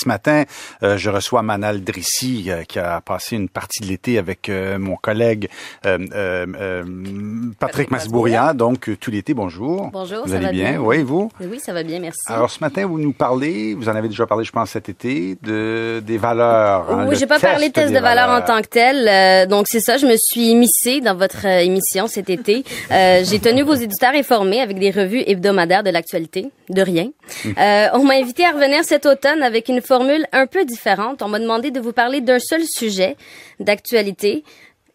ce matin, je reçois Manal Drissi, qui a passé une partie de l'été avec mon collègue Patrick Masbourian. Donc, tout l'été, bonjour. Bonjour, vous allez bien? Oui, et vous? Oui, ça va bien, merci. Alors, ce matin, vous nous parlez, vous en avez déjà parlé, je pense, cet été, des valeurs. Oui, j'ai pas parlé de test de valeurs en tant que tel. Donc, c'est ça, je me suis immiscée dans votre émission cet été. J'ai tenu vos éditeurs informés avec des revues hebdomadaires de l'actualité. De rien. On m'a invité à revenir cet automne avec une formule un peu différente. On m'a demandé de vous parler d'un seul sujet d'actualité.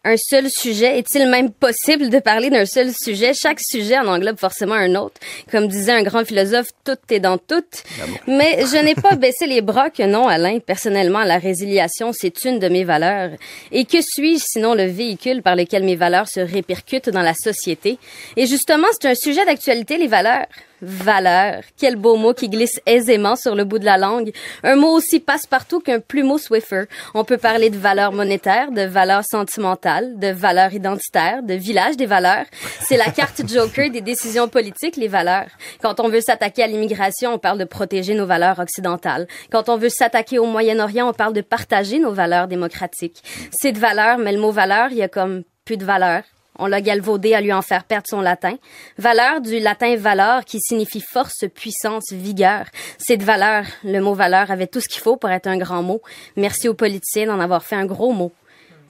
Un seul sujet? Est-il même possible de parler d'un seul sujet? Chaque sujet en englobe forcément un autre. Comme disait un grand philosophe, tout est dans tout. Ah bon? Mais je n'ai pas baissé les bras que non, Alain. Personnellement, la résiliation, c'est une de mes valeurs. Et que suis-je sinon le véhicule par lequel mes valeurs se répercutent dans la société? Et justement, c'est un sujet d'actualité, les valeurs. Valeur. Quel beau mot qui glisse aisément sur le bout de la langue. Un mot aussi passe-partout qu'un plumeau Swiffer. On peut parler de valeur monétaire, de valeur sentimentale, de valeur identitaire, de village des valeurs. C'est la carte joker des décisions politiques, les valeurs. Quand on veut s'attaquer à l'immigration, on parle de protéger nos valeurs occidentales. Quand on veut s'attaquer au Moyen-Orient, on parle de partager nos valeurs démocratiques. C'est de valeur, mais le mot valeur, il y a comme plus de valeur. On l'a galvaudé à lui en faire perdre son latin. Valeur du latin valor qui signifie force, puissance, vigueur. C'est de valeur. Le mot valeur avait tout ce qu'il faut pour être un grand mot. Merci aux politiciens d'en avoir fait un gros mot.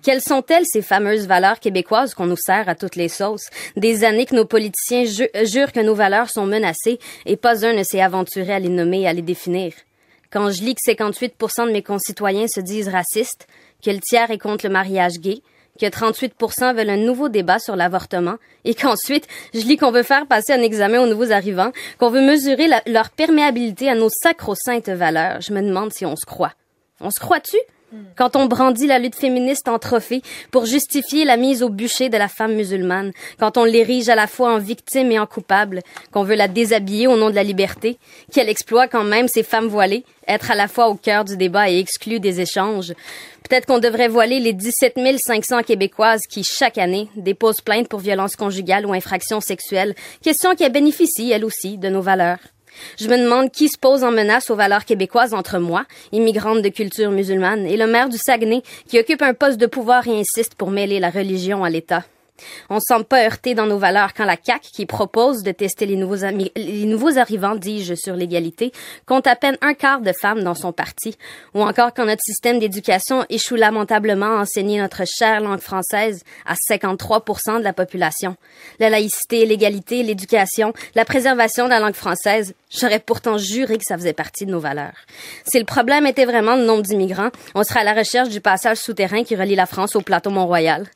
Quelles sont-elles, ces fameuses valeurs québécoises qu'on nous sert à toutes les sauces? Des années que nos politiciens jurent que nos valeurs sont menacées et pas un ne s'est aventuré à les nommer et à les définir. Quand je lis que 58% de mes concitoyens se disent racistes, que le tiers est contre le mariage gay, que 38% veulent un nouveau débat sur l'avortement et qu'ensuite, je lis qu'on veut faire passer un examen aux nouveaux arrivants, qu'on veut mesurer leur perméabilité à nos sacro-saintes valeurs. Je me demande si on se croit. On se croit-tu? Quand on brandit la lutte féministe en trophée pour justifier la mise au bûcher de la femme musulmane, quand on l'érige à la fois en victime et en coupable, qu'on veut la déshabiller au nom de la liberté, qu'elle exploite quand même ces femmes voilées, être à la fois au cœur du débat et exclue des échanges. Peut-être qu'on devrait voiler les 17 500 Québécoises qui, chaque année, déposent plainte pour violence conjugale ou infraction sexuelle, question qui bénéficie, elle aussi, de nos valeurs. Je me demande qui se pose en menace aux valeurs québécoises entre moi, immigrante de culture musulmane, et le maire du Saguenay, qui occupe un poste de pouvoir et insiste pour mêler la religion à l'État. On ne semble pas heurté dans nos valeurs quand la CAQ, qui propose de tester les nouveaux arrivants, dis-je, sur l'égalité, compte à peine un quart de femmes dans son parti. Ou encore quand notre système d'éducation échoue lamentablement à enseigner notre chère langue française à 53% de la population. La laïcité, l'égalité, l'éducation, la préservation de la langue française, j'aurais pourtant juré que ça faisait partie de nos valeurs. Si le problème était vraiment le nombre d'immigrants, on serait à la recherche du passage souterrain qui relie la France au plateau Mont-Royal.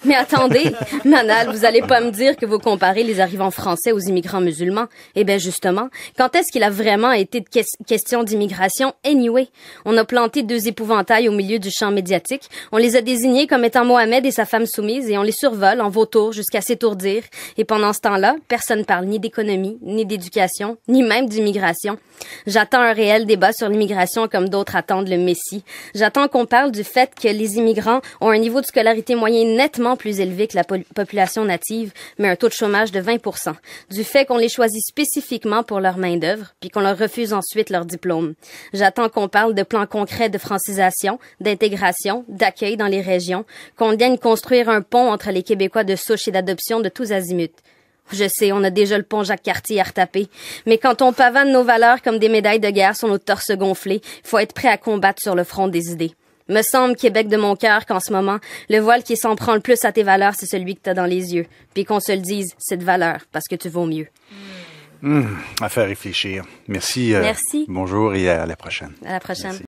Mais attendez, Manal, vous allez pas me dire que vous comparez les arrivants français aux immigrants musulmans. Eh bien, justement, quand est-ce qu'il a vraiment été de question d'immigration? Anyway, on a planté deux épouvantails au milieu du champ médiatique. On les a désignés comme étant Mohamed et sa femme soumise et on les survole en vautour jusqu'à s'étourdir. Et pendant ce temps-là, personne parle ni d'économie, ni d'éducation, ni même d'immigration. J'attends un réel débat sur l'immigration comme d'autres attendent le Messie. J'attends qu'on parle du fait que les immigrants ont un niveau de scolarité moyen nettement plus élevé que la population native, mais un taux de chômage de 20%. Du fait qu'on les choisit spécifiquement pour leur main-d'œuvre, puis qu'on leur refuse ensuite leur diplôme. J'attends qu'on parle de plans concrets de francisation, d'intégration, d'accueil dans les régions, qu'on vienne construire un pont entre les Québécois de souche et d'adoption de tous azimuts. Je sais, on a déjà le pont Jacques-Cartier à retaper, mais quand on pavane nos valeurs comme des médailles de guerre sur nos torses gonflés, faut être prêt à combattre sur le front des idées. Me semble, Québec de mon cœur, qu'en ce moment, le voile qui s'en prend le plus à tes valeurs, c'est celui que t'as dans les yeux. Puis qu'on se le dise, c'est de valeur, parce que tu vaux mieux. À faire réfléchir. Merci. Merci. Bonjour et à la prochaine. À la prochaine. Merci.